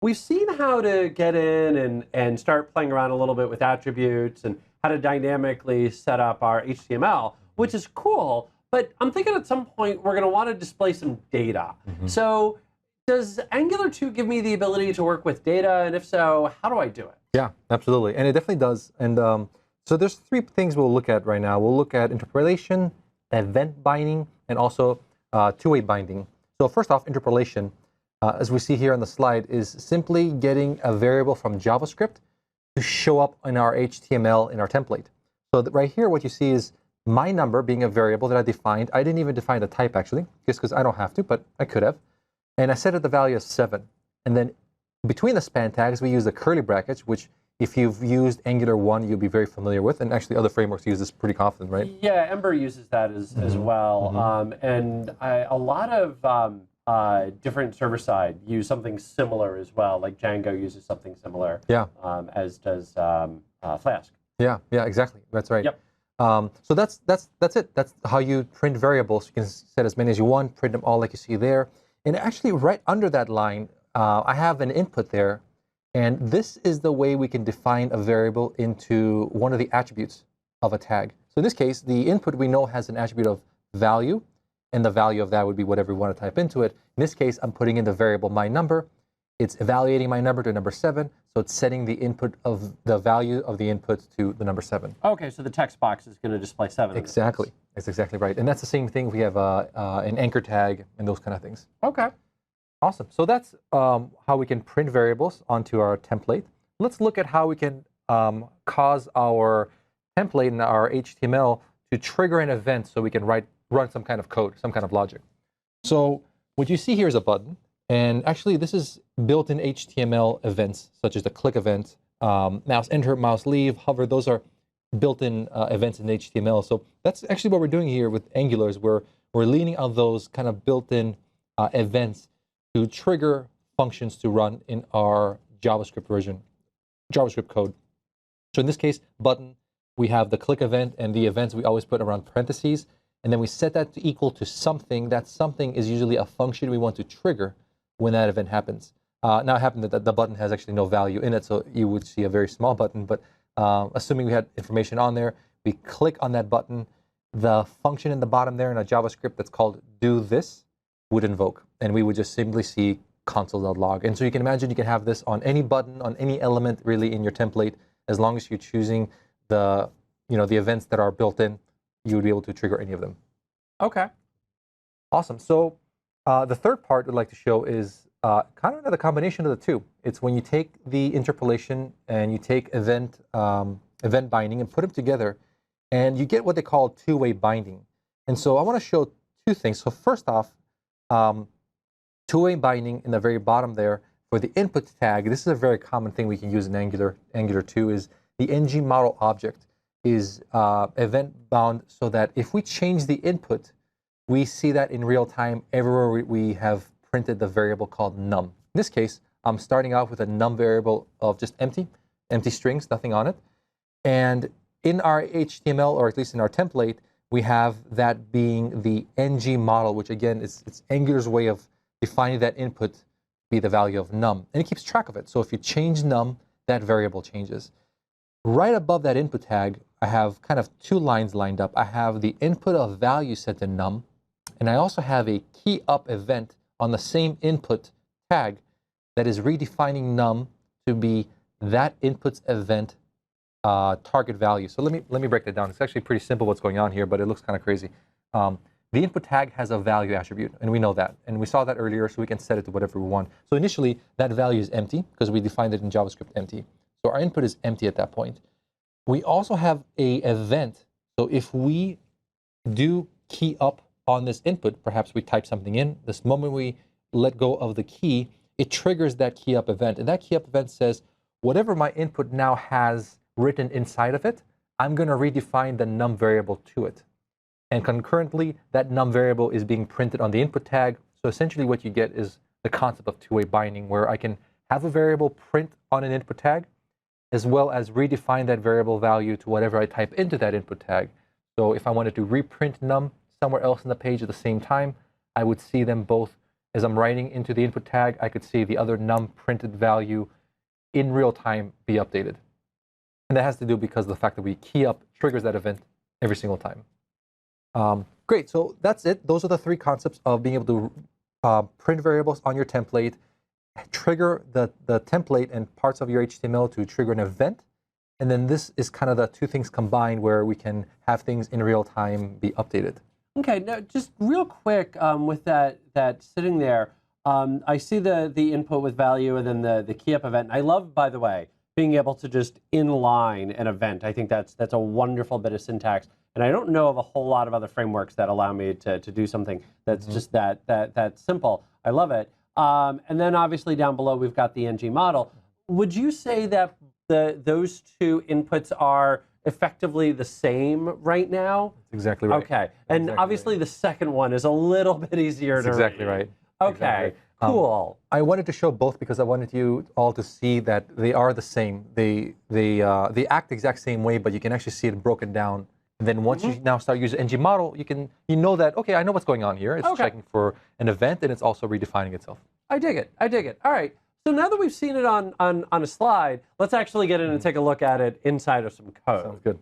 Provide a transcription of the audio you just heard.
we've seen how to get in and start playing around a little bit with attributes and how to dynamically set up our HTML, which is cool. But I'm thinking at some point we're going to want to display some data. So does Angular 2 give me the ability to work with data? And if so, how do I do it? Yeah, absolutely. And it definitely does. And so there's three things we'll look at right now. We'll look at interpolation, event binding, and also two-way binding. So first off, interpolation, as we see here on the slide, is simply getting a variable from JavaScript to show up in our HTML in our template. So right here, what you see is my number being a variable that I defined. I didn't even define the type, actually, just because I don't have to, but I could have. And I set it the value as 7. And then between the span tags, we use the curly brackets, which if you've used Angular 1, you'll be very familiar with. And actually, other frameworks use this pretty often, right? Yeah, Ember uses that as well. And a lot of different server-side use something similar as well. Like Django uses something similar, Yeah. As does Flask. Yeah, exactly. That's right. Yep. So that's it. That's how you print variables. You can set as many as you want, print them all like you see there. And actually, right under that line, I have an input there. And this is the way we can define a variable into one of the attributes of a tag. So in this case, the input we know has an attribute of value, and the value of that would be whatever we want to type into it. In this case, I'm putting in the variable my number. It's evaluating my number to number 7, so it's setting the input of the value of the input to the number 7. Okay, so the text box is going to display 7. Exactly. That's exactly right. And that's the same thing. We have an anchor tag and those kind of things. Okay. Awesome. So that's how we can print variables onto our template. Let's look at how we can cause our template and our HTML to trigger an event so we can run some kind of code, some kind of logic. So what you see here is a button. And actually, this is built-in HTML events, such as the click event, mouse enter, mouse leave, hover. Those are built-in events in HTML. So that's actually what we're doing here with Angular is we're leaning on those kind of built-in events to trigger functions to run in our JavaScript version, JavaScript code. So in this case, button, we have the click event, and the events we always put around parentheses, and then we set that to equal to something. That something is usually a function we want to trigger when that event happens. Now it happened that the button has actually no value in it, so you would see a very small button, but assuming we had information on there, we click on that button, the function in the bottom there in a JavaScript that's called do this would invoke, and we would just simply see console.log. And so you can imagine you can have this on any button, on any element really in your template, as long as you're choosing the events that are built in, you would be able to trigger any of them. Okay. Awesome. So the third part I'd like to show is kind of the combination of the two. It's when you take the interpolation and you take event binding and put them together, and you get what they call two-way binding. And so I want to show two things. So first off, two-way binding in the very bottom there for the input tag. This is a very common thing we can use in Angular 2 is the ng model object is event bound so that if we change the input, we see that in real time everywhere we have printed the variable called num. In this case, I'm starting off with a num variable of just empty strings, nothing on it. And in our HTML, or at least in our template, we have that being the ng model, which again, it's Angular's way of defining that input to be the value of num. And it keeps track of it. So if you change num, that variable changes. Right above that input tag, I have kind of two lines lined up. I have the input of value set to num, and I also have a key up event on the same input tag that is redefining num to be that input's event target value. So let me break that down. It's actually pretty simple what's going on here, but it looks kind of crazy. The input tag has a value attribute, and we know that. And we saw that earlier, so we can set it to whatever we want. So initially, that value is empty, because we defined it in JavaScript empty. So our input is empty at that point. We also have a event. So if we do key up on this input, perhaps we type something in, this moment we let go of the key, it triggers that key up event. And that key up event says, whatever my input now has written inside of it, I'm going to redefine the num variable to it. And concurrently, that num variable is being printed on the input tag. So essentially what you get is the concept of two-way binding, where I can have a variable print on an input tag, as well as redefine that variable value to whatever I type into that input tag. So if I wanted to reprint num somewhere else in the page at the same time, I would see them both as I'm writing into the input tag, I could see the other num printed value in real time be updated. And that has to do because of the fact that we key up triggers that event every single time. Great, so that's it. Those are the three concepts of being able to print variables on your template, trigger the template and parts of your HTML to trigger an event. And then this is kind of the two things combined where we can have things in real time be updated. Okay, now just real quick with that sitting there, I see the input with value and then the key up event. I love, by the way, being able to just inline an event. I think that's a wonderful bit of syntax. And I don't know of a whole lot of other frameworks that allow me to do something that's just that simple. I love it. And then obviously down below we've got the ng model. Would you say that those two inputs are effectively the same right now? That's exactly right. Okay, and exactly obviously the second one is a little bit easier to exactly read. right. Okay, Exactly. cool. I wanted to show both because I wanted you all to see that they are the same. They act the exact same way, but you can actually see it broken down. And then once you now start using ng model, you know that, okay, I know what's going on here. It's checking for an event and it's also redefining itself. I dig it. I dig it. All right. So now that we've seen it on a slide, let's actually get in and take a look at it inside of some code. Sounds good.